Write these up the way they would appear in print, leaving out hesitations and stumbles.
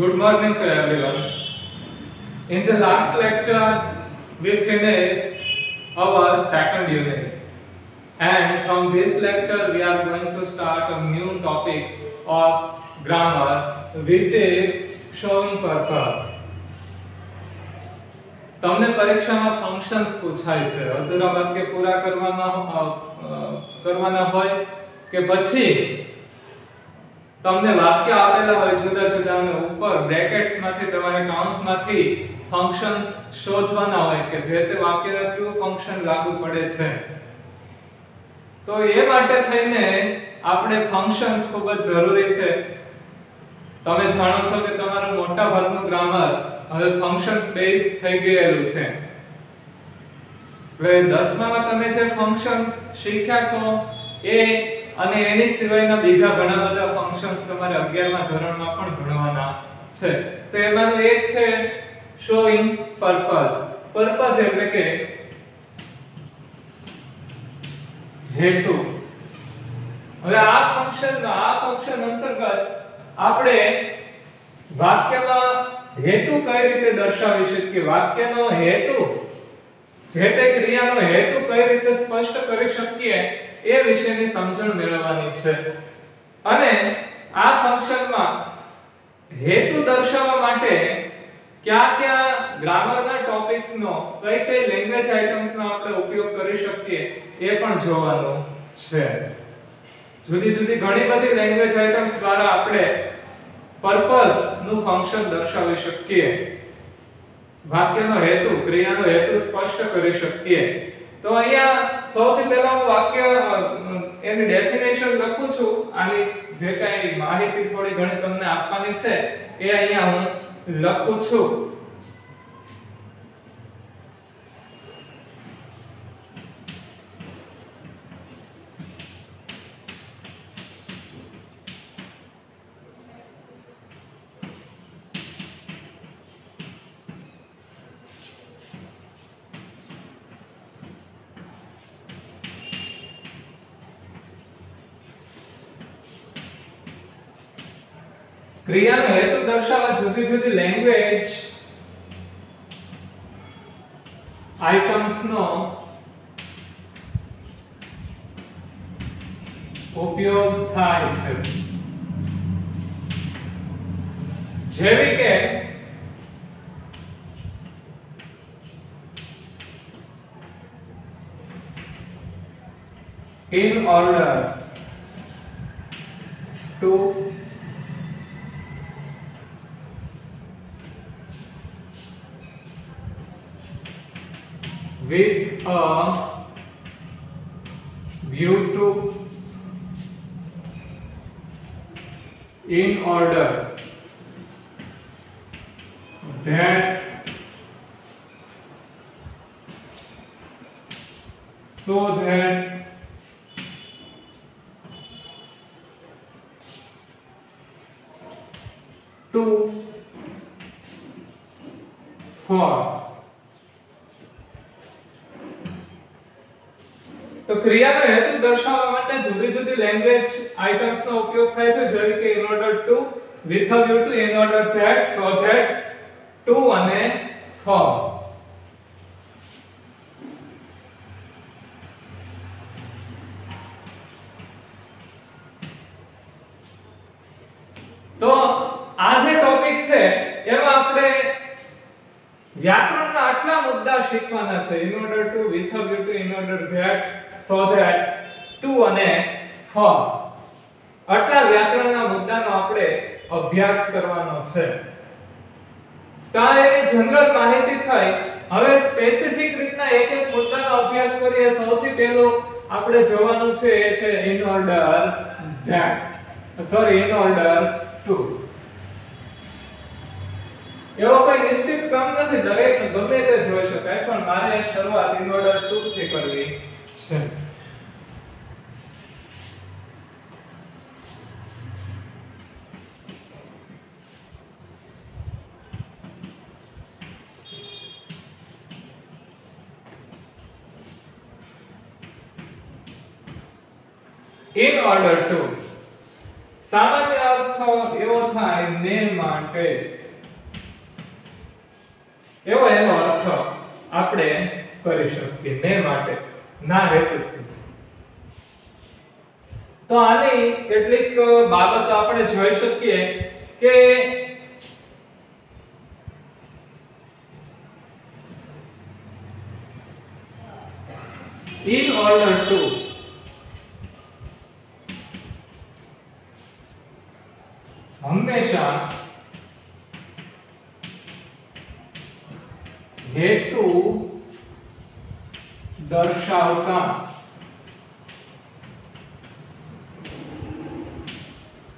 Good morning to everyone. In the last lecture, we finished our second unit, and from this lecture, we are going to start a new topic of grammar, which is showing purpose. તમને પરીક્ષામાં functions પૂછાય છે, અધૂરા વાક્ય પૂરા કરવાના હોય કે પછી તમને વાક્ય આપેલા હોય જુદા જુદા અને ઉપર બ્રેકેટ્સ માંથી તમારે કૌંસ માંથી ફંક્શન્સ શોધવાના હોય કે જે તે વાક્યને કયું ફંક્શન લાગુ પડે છે. તો એ માટે થઈને આપણે ફંક્શન્સ ખૂબ જ જરૂરી છે. તમે જાણો છો કે તમારું મોટા ભાગનું ગ્રામર હવે ફંક્શન્સ બેઝ થઈ ગયેલું છે. હવે 10મામાં તમે જે ફંક્શન્સ શીખ્યા છો એ અને એની સિવાયના બીજા ઘણા બધા ફંક્શન્સ તમારે 11મા ધોરણમાં પણ ભણવાના છે. તો એમાંનું એક છે શોઈંગ પર્પસ. પર્પસ એટલે કે હેતુ. હવે આ ફંક્શન અંતર્ગત આપણે વાક્યમાં હેતુ કઈ રીતે દર્શાવી શકીએ, વાક્યનો હેતુ, જે તે ક્રિયાનો હેતુ કઈ રીતે સ્પષ્ટ કરી શકીએ એ વિશેની સમજણ મેળવવાની છે. અને આ ફંક્શનમાં હેતુ દર્શાવવા માટે કયા ગ્રામરના ટોપિક્સનો કઈ લેંગ્વેજ આઇટમ્સનો આપણે ઉપયોગ કરી શકીએ એ પણ જોવાનું છે. જુદી જુદી ઘણી બધી લેંગ્વેજ આઇટમ્સ દ્વારા આપણે પર્પસ નું ફંક્શન દર્શાવી શકીએ, વાક્યનો હેતુ, ક્રિયાનો હેતુ સ્પષ્ટ કરી શકીએ. તો અહીંયા સૌથી પહેલા હું વાક્ય એની ડેફિનેશન લખું છું. આની જે કાંઈ માહિતી થોડી ઘણી તમને આપવાની છે એ અહીંયા હું લખું છું. ક્રિયાનો હેતુ દર્શાવવા જુદી જુદી લેંગ્વેજ આઇટમ્સનો ઉપયોગ થાય છે. જેવી કે in order to with a view to, in order that, so that, to, for. તો ક્રિયાનો હેતુ દર્શાવવા માટે જુદી જુદી લેંગ્વેજ આઇટમ્સનો ઉપયોગ થાય છે, જેવી કે in order to, with a view to, in order that, so that, to અને for. તો આ જે ટોપિક છે એમાં આપણે વ્યાકરણના આટલા મુદ્દા શીખવાના છે. in order to, with a view to, in order that, so that, to અને for. આટલા વ્યાકરણના મુદ્દાનો આપણે અભ્યાસ કરવાનો છે. તો એની જનરલ માહિતી થઈ. હવે સ્પેસિફિક રીતના એક એક મુદ્દાનો અભ્યાસ કરીએ. સૌથી પહેલું આપણે જોવાનું છે એ છે in order that, in order to. એવો કોઈ નિશ્ચિત ક્રમ નથી, દરેક ગમે તે જોઈ શકાય, પણ મારે શરૂઆત in order to થી કરવી છે. in order to સામાન્ય અર્થ એવો થાય ને માટે, એવો એનો અર્થ આપણે કરી શકીએ, ને માટે, ના હેતુથી. તો આની કેટલીક બાબતો આપણે જોઈ શકીએ કે in order to હંમેશા હેતુ દર્શાવતા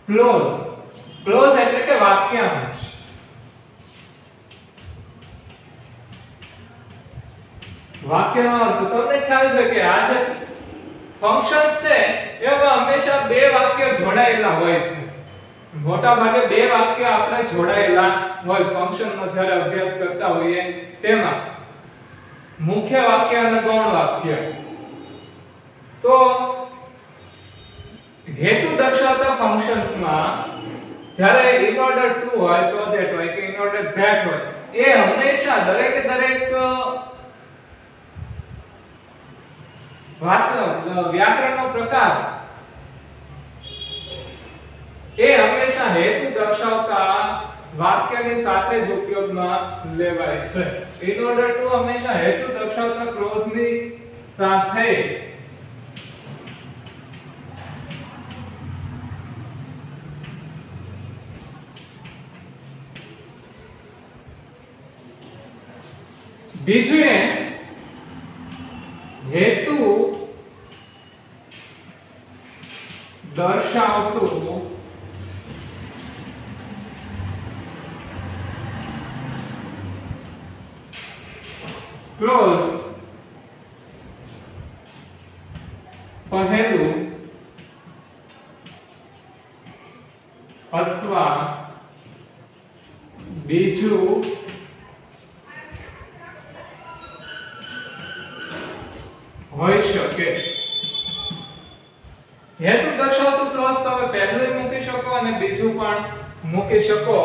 ક્લોઝ, ક્લોઝ એટલે કે વાક્યાંશ, વાક્યનો અર્થ તમને ખ્યાલ છે કે આ જે ફંક્શન્સ છે એમાં હંમેશા બે વાક્ય જોડાયેલા હોય છે. મોટા ભાગે બે વાક્ય આપણે જોડાયેલા હોય ફંક્શનનો જ્યારે અભ્યાસ કરતા હોઈએ તેમાં, મુખ્ય વાક્ય અને ગૌણ વાક્ય. તો હેતુ દર્શાવતા ફંક્શન્સમાં જ્યારે in order to હોય, so that હોય કે in order that હોય, એ હંમેશા દરેક વ્યાકરણનો પ્રકાર એ હંમેશા હેતુ દર્શાવતા વાક્યની સાથે જ ઉપયોગમાં લેવાય છે. in order to હંમેશા હેતુ દર્શાવતા ક્લોઝની સાથે બીજું એ હેતુ દર્શાવતું ક્લોઝ પહેલું અથવા બીજું હોઈ શકે. હેતુ દર્શાવતું ક્લોઝ તમે પહેલું મૂકી શકો અને બીજું પણ મૂકી શકો,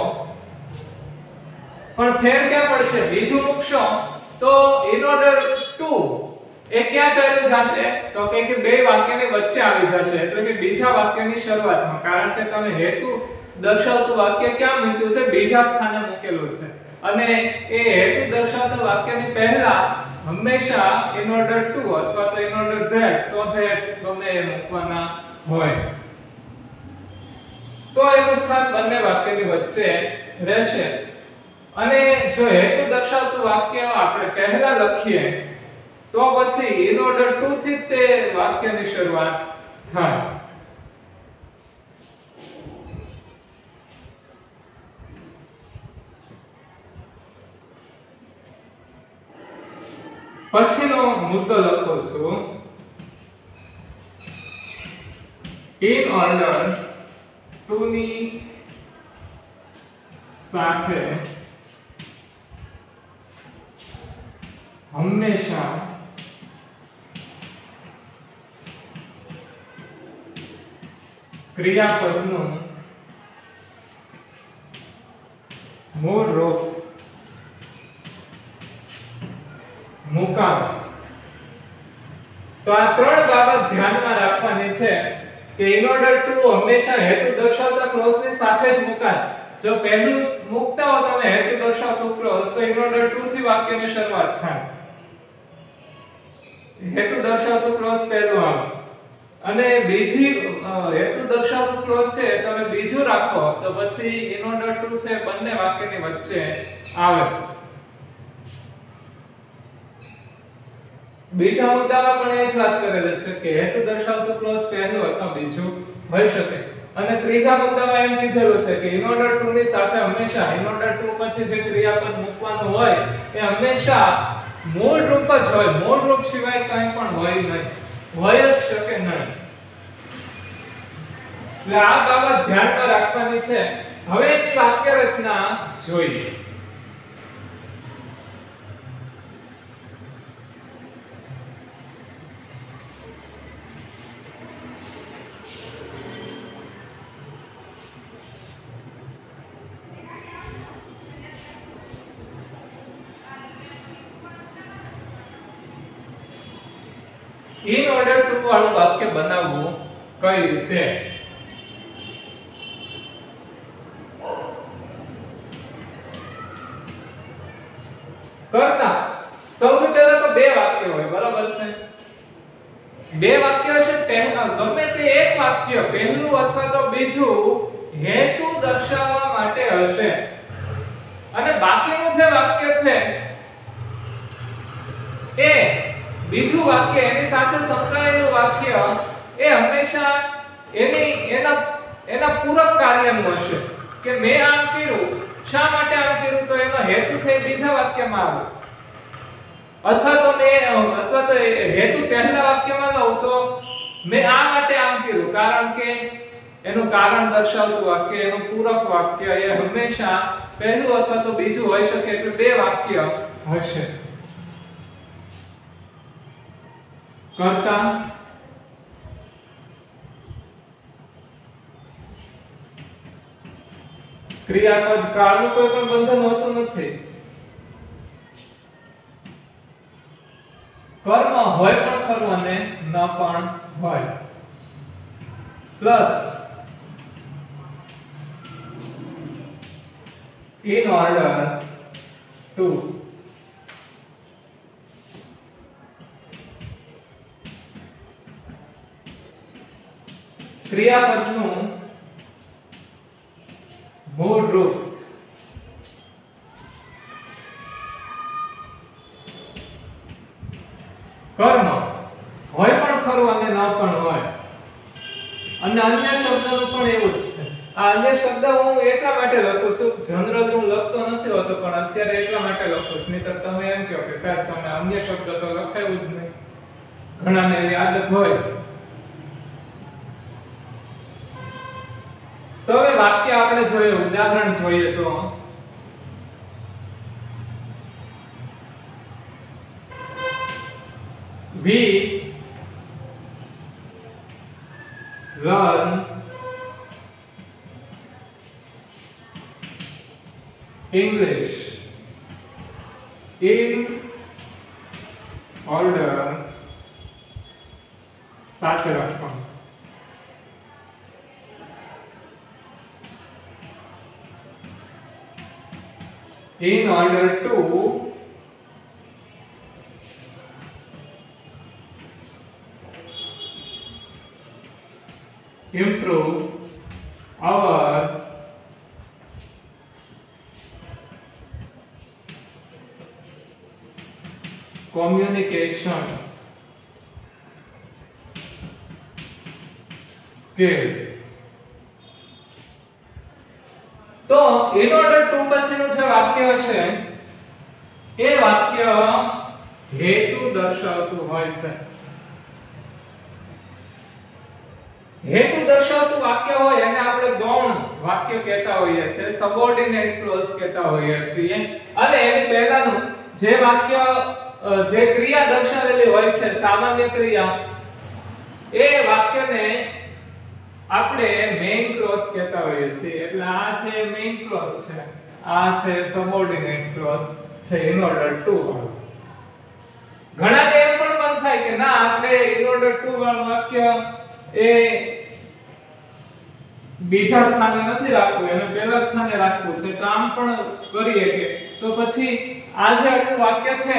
પણ ફેર ક્યાં પડશે? બીજું મૂકશો તો in order to એ ક્યાં ચાલ્યું જશે? તો કે બે વાક્યની વચ્ચે આવી જશે, એટલે કે બીજા વાક્યની શરૂઆતમાં, કારણ કે તમે હેતુ દર્શાવતું વાક્ય ક્યાં મૂક્યું છે? બીજા સ્થાને મૂકેલું છે, અને એ હેતુ દર્શાવતા વાક્યની પહેલા હંમેશા in order to અથવા તો in order that, so that ગમે એ મૂકવાના હોય. તો એનું સ્થાન બંને વાક્યની વચ્ચે રહેશે. અને જો હેતુ દર્શાવતું વાક્ય આપણે પહેલા લખીએ તો પછી in order to થી તે વાક્યની શરૂઆત થાય. પછીનો મુદ્દો લખો છું, in order to ની સાથે હંમેશા ક્રિયાપદનું મૂળ રૂપ મુકામ. તો આ ત્રણ બાબત ધ્યાનમાં રાખવાની છે કે in order to હંમેશા હેતુ દર્શાવતા ક્લોઝની સાથે જ મુકાય. જો પહેલું મૂકતા હો તમે હેતુ દર્શાવતું ક્લોઝ તો in order to થી વાક્યની શરૂઆત થાય. હેતુ દર્શાવતું ક્લોઝ પહેલું આવે અને બીજી હેતુ દર્શાવતું ક્લોઝ છે તમે બીજું રાખો તો પછી in order to છે બંને વાક્યની વચ્ચે આવે. બીજા મુદ્દામાં પણ એ જ વાત કરેલી છે કે હેતુ દર્શાવતું ક્લોઝ પહેલું અથવા બીજું હોઈ શકે. અને ત્રીજા મુદ્દામાં એમ કીધેલું છે કે in order to ની સાથે હંમેશા in order to પછી જે ક્રિયાપદ મૂકવાનું હોય એ હંમેશા મૂળ રૂપ જ હોય, મૂળ રૂપ સિવાય કંઈ પણ હોય નહીં, હોય જ શકે નહીં. એટલે આ બાબત ધ્યાનમાં રાખવાની છે. હવે એની વાક્ય રચના જોઈએ. in order to વાળું વાક્ય બનાવવું કઈ રીતે? કરતા સૌથી પહેલા તો બે વાક્ય હોય, બરાબર છે? બે વાક્ય છે, પહેલા ગમે તે એક વાક્ય પહેલું અથવા તો બીજું હેતુ દર્શાવવા માટે હશે અને બાકીનું જે વાક્ય છે એ બીજું વાક્ય એની સાથે સંકળાયેલું વાક્ય એ હંમેશા એના પૂરક કાર્યનું હશે કે મેં આમ કર્યું, શા માટે આમ કર્યું, તો એનો હેતુ છે બીજા વાક્યમાં આવે, અથવા તો હેતુ પહેલા વાક્યમાં લઉં તો મેં આ માટે આમ કર્યું, કારણ કે એનું કારણ દર્શાવતું વાક્ય, એનું પૂરક વાક્ય એ હંમેશા પહેલું અથવા તો બીજું હોઈ શકે, એટલે બે વાક્ય હશે. કરતા ક્રિયાપદ કાળનું કોઈ પણ બંધન હોતું નથી. કર્મ હોય પણ ખરું અને ન પણ હોય. પ્લસ in order to ક્રિયાપદનું મૂળ રૂપ કર્મ હોય પણ ખરું અને ન પણ હોય. અને અન્ય શબ્દનું પણ એવું જ છે. આ અન્ય શબ્દ હું એટલા માટે લખું છું, જનરલી હું લખતો નથી હોતો, પણ અત્યારે એટલા માટે લખું છું. નહીંતર તમે એમ કહો કે સાહેબ તમે અન્ય શબ્દ તો લખાયું જ નહીં. ઘણાને એવી આદત હોય. તો હવે વાક્ય આપણે જોઈએ, ઉદાહરણ જોઈએ તો we learn English in order સાથે રાખવાનું. In order to improve our communication skill. તો in order to પછીનું જે વાક્ય હશે એ વાક્ય હેતુ દર્શાવતું હોય છે. હેતુ દર્શાવતું વાક્ય હોય એને આપણે ગૌણ વાક્ય કહેતા હોઈએ છીએ, સબઓર્ડિનેટ ક્લોઝ કહેતા હોઈએ છીએ. અને એની પહેલાનું જે વાક્ય જે ક્રિયા દર્શાવેલી હોય છે, સામાન્ય ક્રિયા, એ વાક્યને આપણે મેઇન ક્લોઝ કહેતા હોઈએ છીએ. એટલે આ છે મેઇન ક્લોઝ છે, આ છે સબઓર્ડિનેટ ક્લોઝ છે in order to. ઘણાને એમ પણ મન થાય કે ના આપણે in order to વાળું વાક્ય એ બીજા સ્થાને નથી રાખવું, એને પહેલા સ્થાને રાખવું છે, તો આમ પણ કરીએ કે તો પછી આ જે આટલું વાક્ય છે,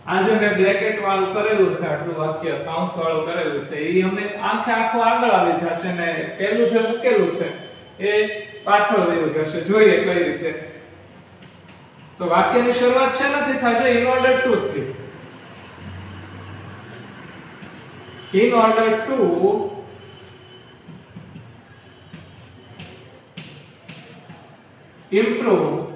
આ જે મેં બ્રેકેટ વાળું કરેલું છે, આટલું વાક્ય કૌંસ વાળું કરેલું છે, એ અમે આખું આગળ આવી જશે ને પહેલું જે મૂકેલું છે એ પાછળ વયું જશે. જોઈએ કઈ રીતે. તો વાક્યની શરૂઆત શેનાથી થાય છે? in order to થી. in order to improve our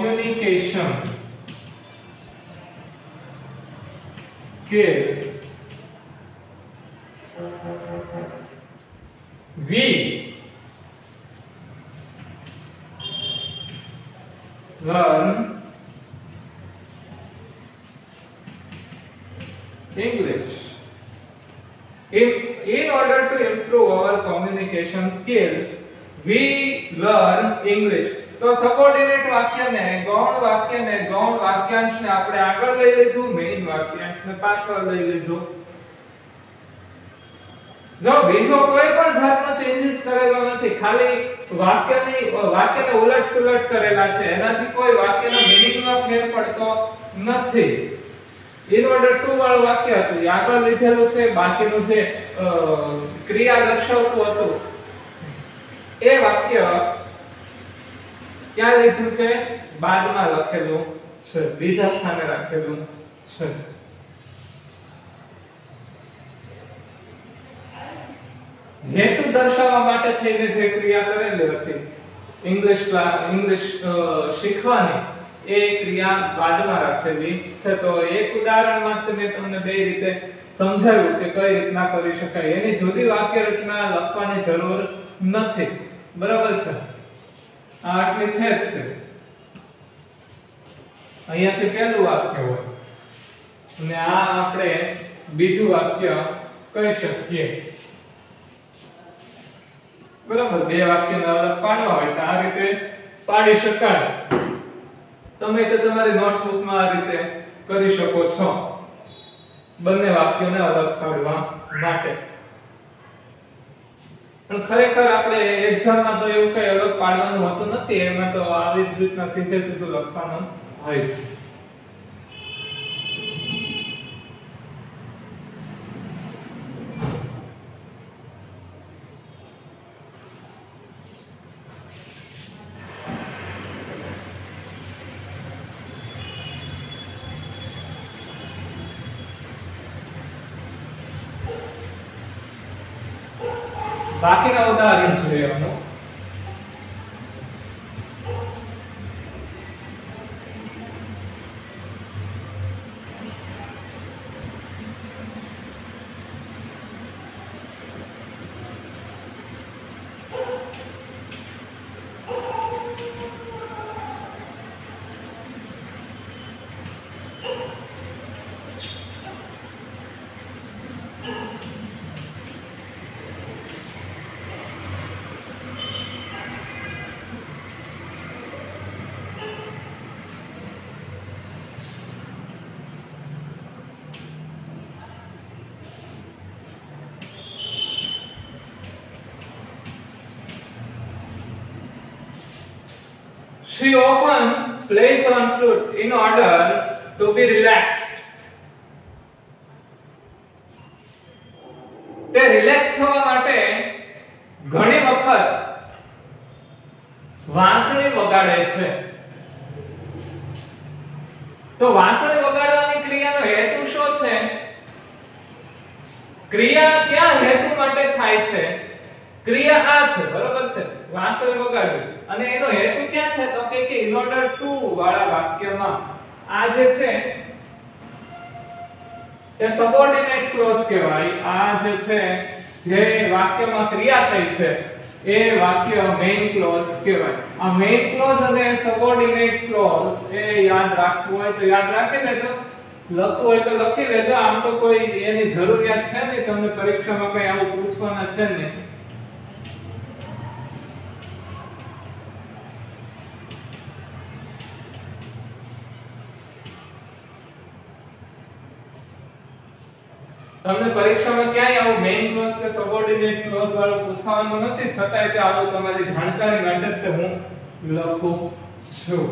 communication skill, we learn English. In order to improve our communication skill, we learn English. તો સબઓર્ડિનેટ વાક્યને ગૌણ વાક્યાંશને આપણે આગળ લઈ લીધું, મેઇન વાક્યાંશને પાછળ લઈ લીધું. જો બીજો કોઈ પણ જાતનો ચેન્જીસ કરેલો નથી, ખાલી વાક્યને ઉલટ-સુલટ કરેલા છે, એનાથી કોઈ વાક્યના મીનિંગમાં ફેર પડતો નથી. in order to વાળું વાક્ય હતું એ આગળ લીધેલું છે, બાકીનું જે ક્રિયા દર્શાવતું હતું એ વાક્ય ક્યાં લીધું છે? બાદમાં લખેલું છે, બીજા સ્થાને રાખેલું છે. હેતુ દર્શાવવા માટે થઈને જે ક્રિયા કરેલી હતી ઇંગ્લિશ શીખવાની, એ ક્રિયા બાદમાં રાખેલી છે. તો એક ઉદાહરણમાં મેં તમને બે રીતે સમજાવ્યું કે કઈ રીતના કરી શકાય. એની જુદી વાક્ય રચના લખવાની જરૂર નથી, બરાબર છે? આ આટલી છે જ તે. અહીંયાથી પહેલું વાક્ય હોય અને આ આપણે બીજું વાક્ય કહી શકીએ, બરાબર? બે વાક્યને અલગ પાડવા હોય તો આ રીતે પાડી શકાય. તમે તો તમારી નોટબુકમાં આ રીતે કરી શકો છો, બંને વાક્યોને અલગ પાડવા માટે. પણ ખરેખર આપણે એક્ઝામમાં તો એવું કઈ અલગ પાડવાનું હોતું નથી, એમાં તો આવી જ રીતના સીધે સીધું લખવાનું હોય છે. બાકીના ઉદાહરણ જોઈએ આપણે. She often plays on flute in order to be relaxed. તે રિલેક્સ થવા માટે ઘણી વખત વાંસળી વગાડે છે. તો વાંસળી વગાડવાની ક્રિયાનો હેતુ શું છે? ક્રિયા ક્યાં હેતુ માટે થાય છે? ક્રિયા આ છે, બરોબર છે? વાંસળી વગાડવી. અને એનો હેતુ ક્યાં છે? તો કે in order to વાળા વાક્યમાં આ જે છે એ સબઓર્ડિનેટ ક્લોઝ કહેવાય. આ જે છે જે વાક્યમાં ક્રિયા થઈ છે એ વાક્ય મેઇન ક્લોઝ કહેવાય. આ મેઇન ક્લોઝ અને સબઓર્ડિનેટ ક્લોઝ એ યાદ રાખવું હોય તો યાદ રાખી લેજો, લખવું હોય તો લખી લેજો. આમ તો કોઈ એની જરૂરિયાત છે નહીં, તમને પરીક્ષામાં કઈ આવું પૂછવાના છે નહીં. તમને પરીક્ષામાં ક્યાંય આવું મેઇન ક્લોઝ કે સબઓર્ડિનેટ ક્લોઝ વાળું પૂછવાનું નથી, છતાંય તે આવું તમારી જાણકારી માટે જ હું લખું છું.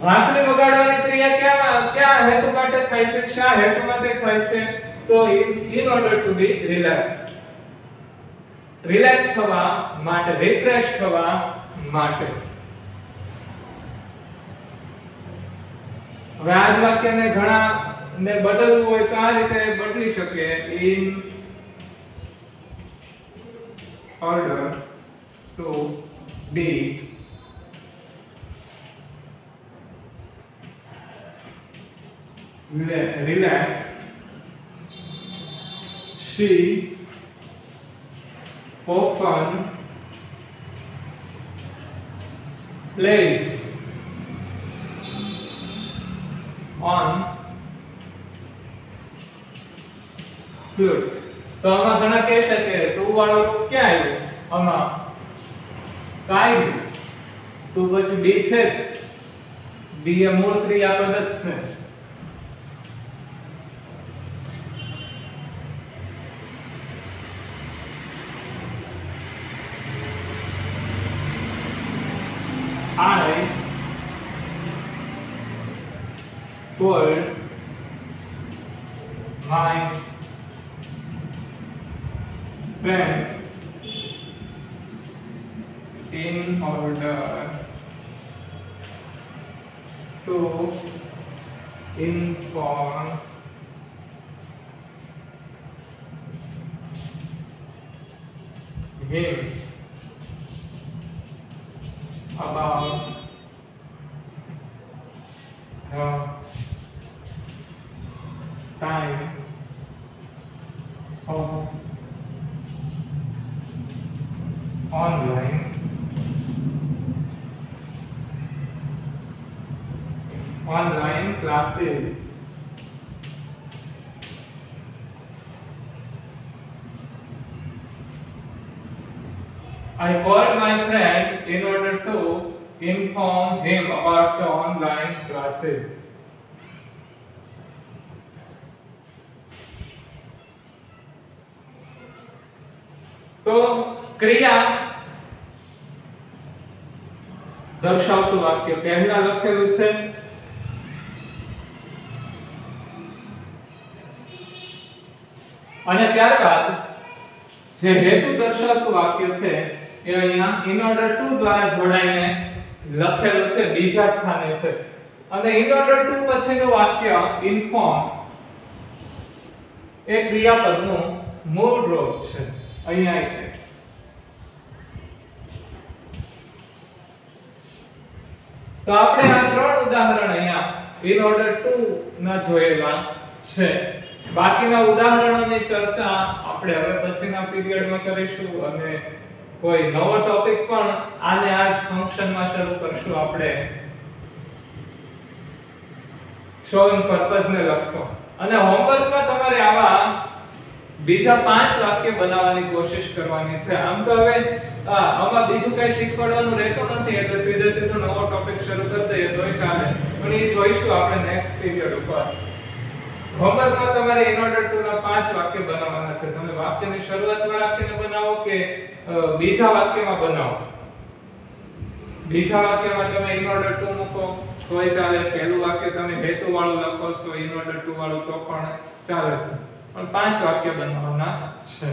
વાંસળી વગાડવાની ક્રિયા ક્યાં હેતુ માટે થાય છે? શા હેતુ માટે થાય છે? તો in order to be relaxed. Relax થવા માટે, રિફ્રેશ થવા માટે. હવે આ જ વાક્યને ઘણા ને બદલવું હોય તો આ રીતે બદલી શકે. in order to be relaxed, she often plays on fluid. તો આમાં ઘણા કહેશે કે ટુ વાળો રૂપ ક્યાં આવ્યો? આમાં કાઈ નહીં. તો પછી બી છે જ. બી એ મૂળ ક્રિયાપદ જ છે. I called my friend in order to inform him about the time of online classes. I called my friend in order to inform him about the online classes. तो क्रिया दर्शावતું વાક્ય પહેલા લખેલું છે અને ત્યારબાદ જે હેતુ દર્શાવતું વાક્ય છે એ અહીંયા in order to દ્વારા જોડાઈને લખેલું છે બીજા સ્થાને છે અને in order to પછીનું વાક્ય inform એ ક્રિયાપદનું મૂળ રૂપ છે અહીંયા એટલે તો આપણે આ ત્રણ ઉદાહરણ અહીંયા in order to ના જોયેલા છે બાકીના ઉદાહરણોની ચર્ચા આપણે હવે પછીના પીરિયડમાં કરીશું અને કોઈ નવો ટોપિક પણ આને આ જ ફંક્શનમાં શરૂ કરશું આપણે શોઈંગ પર્પઝ ને લગતો અને હોમવર્કમાં તમારે આવા બીજા 5 વાક્ય બનાવવાની કોશિશ કરવાની છે આમ તો હવે આમાં બીજું કઈ શીખવાડવાનું રહેતું નથી એટલે સીધો નવો ટોપિક શરૂ કરી દઈએ તોય ચાલે પણ એ જોઈશું આપણે નેક્સ્ટ પીરિયડ ઉપર હોમવર્કમાં તમારે in order to ના 5 વાક્ય બનાવવાના છે તમે વાક્યની શરૂઆતમાં રાખીને બનાવો કે બીજા વાક્યમાં બનાવો બીજા વાક્યમાં તમે in order to મૂકો તોય ચાલે પહેલું વાક્ય તમે હેતુ વાળું લખો છો in order to વાળું તો પણ ચાલે છે પણ 5 વાક્ય બનાવવાના છે